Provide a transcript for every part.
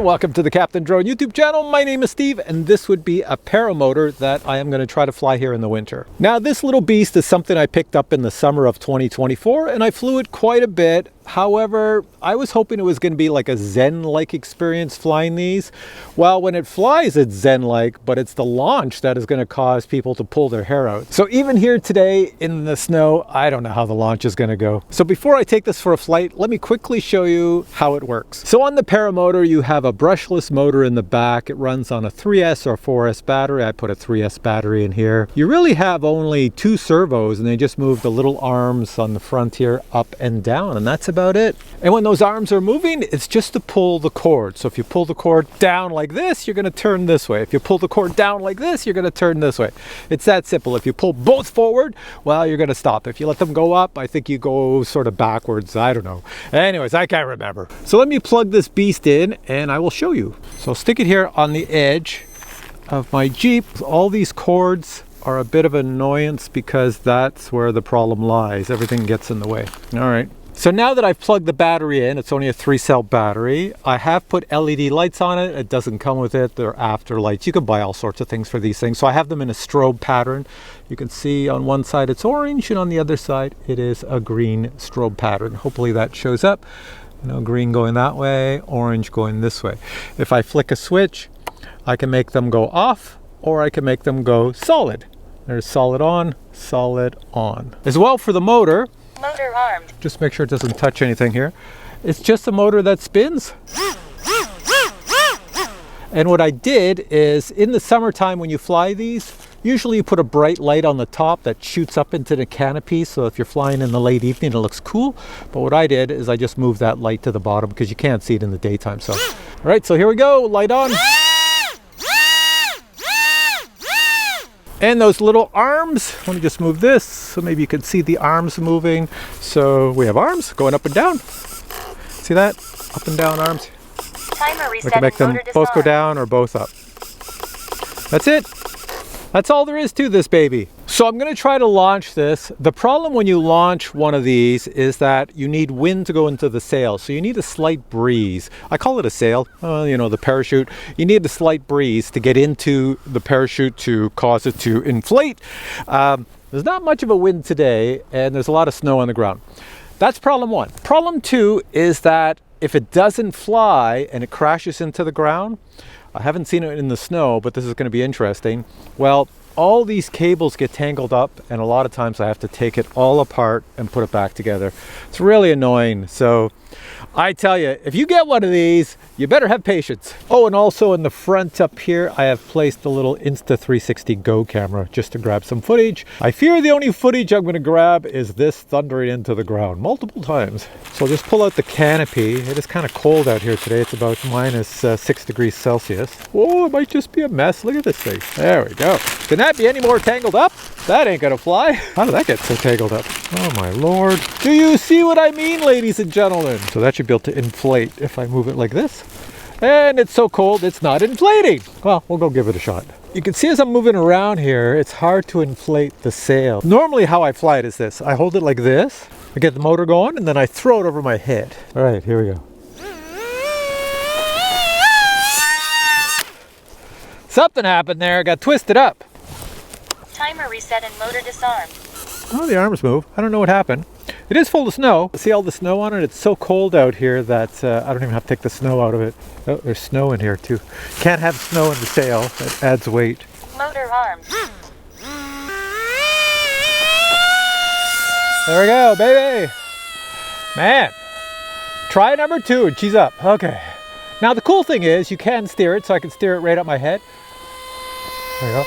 welcome to the Captain Drone YouTube channel. My name is Steve, and this would be a paramotor that I am going to try to fly here in the winter. Now, this little beast is something I picked up in the summer of 2024, and I flew it quite a bit. However, I was hoping it was going to be like a Zen-like experience flying these. Well, when it flies, it's Zen-like, but it's the launch that is going to cause people to pull their hair out. So even here today in the snow, I don't know how the launch is going to go. So before I take this for a flight, let me quickly show you how it works. So on the paramotor, you have a brushless motor in the back. It runs on a 3S or 4S battery. I put a 3S battery in here. You really have only two servos, and they just move the little arms on the front here up and down, and that's about it. And when those arms are moving, it's just to pull the cord. So if you pull the cord down like this, you're going to turn this way. If you pull the cord down like this, you're going to turn this way. It's that simple. If you pull both forward, well, you're going to stop. If you let them go up, I think you go sort of backwards. I don't know. Anyways, I can't remember. So let me plug this beast in and I will show you. So stick it here on the edge of my Jeep. All these cords are a bit of an annoyance because that's where the problem lies. Everything gets in the way. All right. So now that I've plugged the battery in, it's only a 3-cell battery. I have put LED lights on it. It doesn't come with it. They're after lights. You can buy all sorts of things for these things. So I have them in a strobe pattern. You can see on one side it's orange and on the other side it is a green strobe pattern. Hopefully that shows up. You know, green going that way, orange going this way. If I flick a switch, I can make them go off or I can make them go solid. There's solid on, solid on. As well for the motor, motor armed. Just make sure it doesn't touch anything here. It's just a motor that spins. And what I did is, in the summertime when you fly these, usually you put a bright light on the top that shoots up into the canopy, so if you're flying in the late evening it looks cool. But what I did is I just moved that light to the bottom because you can't see it in the daytime. So, all right, so here we go, light on. And those little arms, let me just move this so maybe you can see the arms moving. So we have arms going up and down. See that? Up and down arms. Timer reset. We can make them both go down or both up. That's it. That's all there is to this baby. So I'm going to try to launch this. The problem when you launch one of these is that you need wind to go into the sail. So you need a slight breeze. I call it a sail, you know, the parachute. You need a slight breeze to get into the parachute to cause it to inflate. There's not much of a wind today and there's a lot of snow on the ground. That's problem one. Problem two is that if it doesn't fly and it crashes into the ground, I haven't seen it in the snow, but this is going to be interesting. Well, all these cables get tangled up and a lot of times I have to take it all apart and put it back together. It's really annoying. So I tell you, if you get one of these, you better have patience. Oh, and also in the front up here, I have placed the little Insta360 Go camera just to grab some footage. I fear the only footage I'm going to grab is this thundering into the ground multiple times. So I'll just pull out the canopy. It is kind of cold out here today. It's about -6 degrees Celsius. Oh, it might just be a mess. Look at this thing. There we go. Can that be any more tangled up? That ain't gonna fly. How did that get so tangled up? Oh my Lord. Do you see what I mean, ladies and gentlemen? So that should be able to inflate if I move it like this. And it's so cold, it's not inflating. Well, we'll go give it a shot. You can see as I'm moving around here, it's hard to inflate the sail. Normally how I fly it is this. I hold it like this, I get the motor going, and then I throw it over my head. All right, here we go. Something happened there, got twisted up. Timer reset and motor disarmed. Oh, the arms move. I don't know what happened. It is full of snow. See all the snow on it? It's so cold out here that I don't even have to take the snow out of it. Oh, there's snow in here too. Can't have snow in the sail. It adds weight. Motor armed. There we go, baby. Man. Try number 2 and she's up. Okay. Now the cool thing is you can steer it, so I can steer it right up my head. There you go.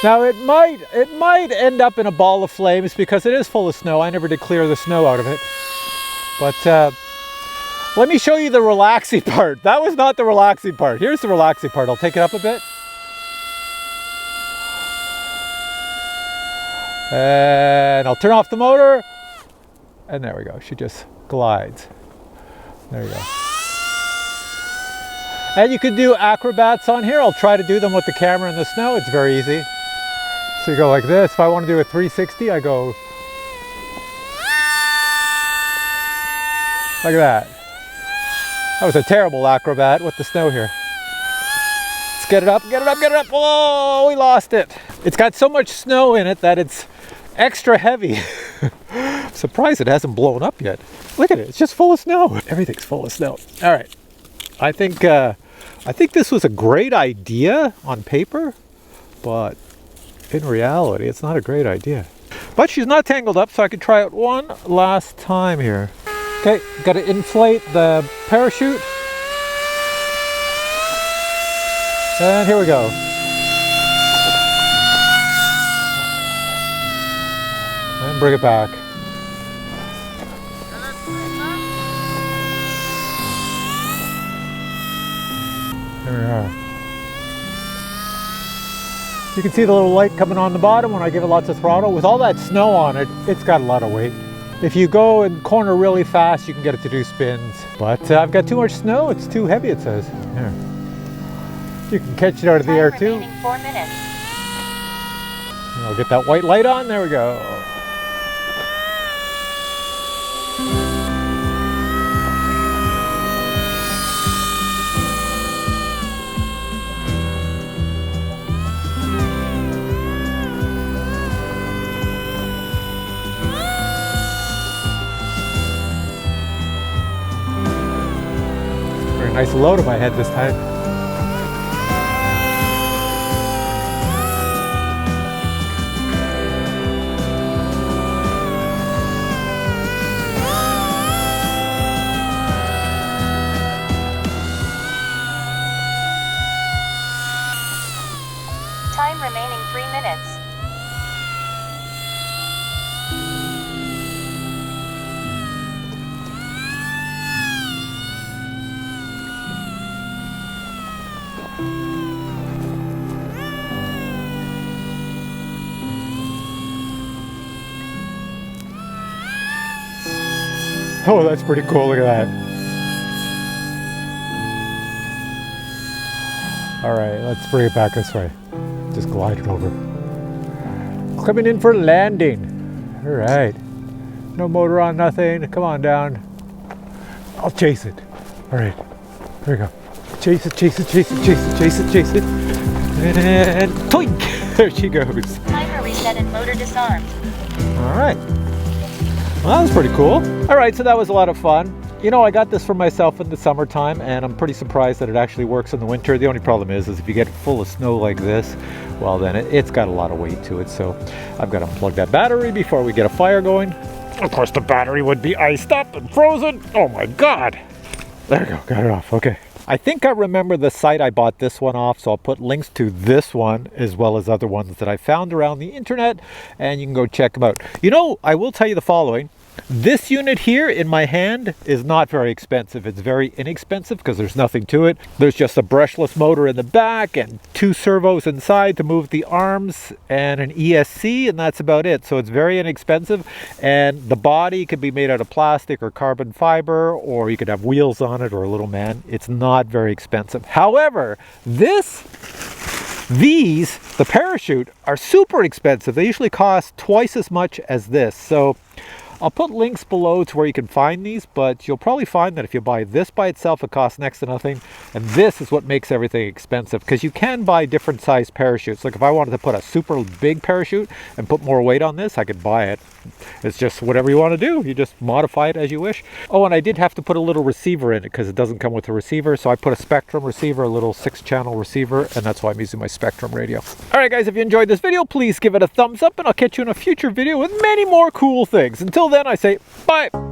Now it might end up in a ball of flames because it is full of snow. I never did clear the snow out of it. But let me show you the relaxing part. That was not the relaxing part. Here's the relaxing part. I'll take it up a bit. And I'll turn off the motor. And there we go. She just glides. There you go. And you can do acrobats on here. I'll try to do them with the camera in the snow. It's very easy. So you go like this. If I want to do a 360, I go like that. That was a terrible acrobat with the snow here. Let's get it up, get it up, get it up. Whoa, we lost it. It's got so much snow in it that it's extra heavy. I'm surprised it hasn't blown up yet. Look at it, it's just full of snow. Everything's full of snow. All right, I think this was a great idea on paper, but in reality, it's not a great idea. But she's not tangled up, so I can try it one last time here. Okay, got to inflate the parachute. And here we go. And bring it back. There we are. You can see the little light coming on the bottom when I give it lots of throttle. With all that snow on it, it's got a lot of weight. If you go and corner really fast, you can get it to do spins. But I've got too much snow, it's too heavy, it says. Here. You can catch it out of the air too. 4 minutes. I'll get that white light on, there we go. Nice load in my head this time. Time remaining 3 minutes. Oh, that's pretty cool, look at that. All right, let's bring it back this way. Just glide it over. Coming in for landing. All right. No motor on, nothing. Come on down. I'll chase it. All right, here we go. Chase it, chase it, chase it, chase it, chase it, chase it. And toink! There she goes. Timer reset and motor disarmed. All right. Well, that was pretty cool. All right, so that was a lot of fun. You know, I got this for myself in the summertime, and I'm pretty surprised that it actually works in the winter. The only problem is if you get full of snow like this, well, then it's got a lot of weight to it. So I've got to unplug that battery before we get a fire going. Of course, the battery would be iced up and frozen. Oh my God. There we go, got it off, okay. I think I remember the site I bought this one off, so I'll put links to this one as well as other ones that I found around the internet, and you can go check them out. You know, I will tell you the following. This unit here in my hand is not very expensive. It's very inexpensive because there's nothing to it. There's just a brushless motor in the back and 2 servos inside to move the arms and an ESC, and that's about it. So it's very inexpensive, and the body could be made out of plastic or carbon fiber, or you could have wheels on it or a little man. It's not very expensive. However, the parachute are super expensive. They usually cost twice as much as this. So I'll put links below to where you can find these, but you'll probably find that if you buy this by itself, it costs next to nothing. And this is what makes everything expensive, because you can buy different size parachutes. Like if I wanted to put a super big parachute and put more weight on this, I could buy it. It's just whatever you want to do. You just modify it as you wish. Oh, and I did have to put a little receiver in it because it doesn't come with a receiver. So I put a Spectrum receiver, a little 6-channel receiver, and that's why I'm using my Spectrum radio. All right, guys, if you enjoyed this video, please give it a thumbs up, and I'll catch you in a future video with many more cool things. Until then, I say bye.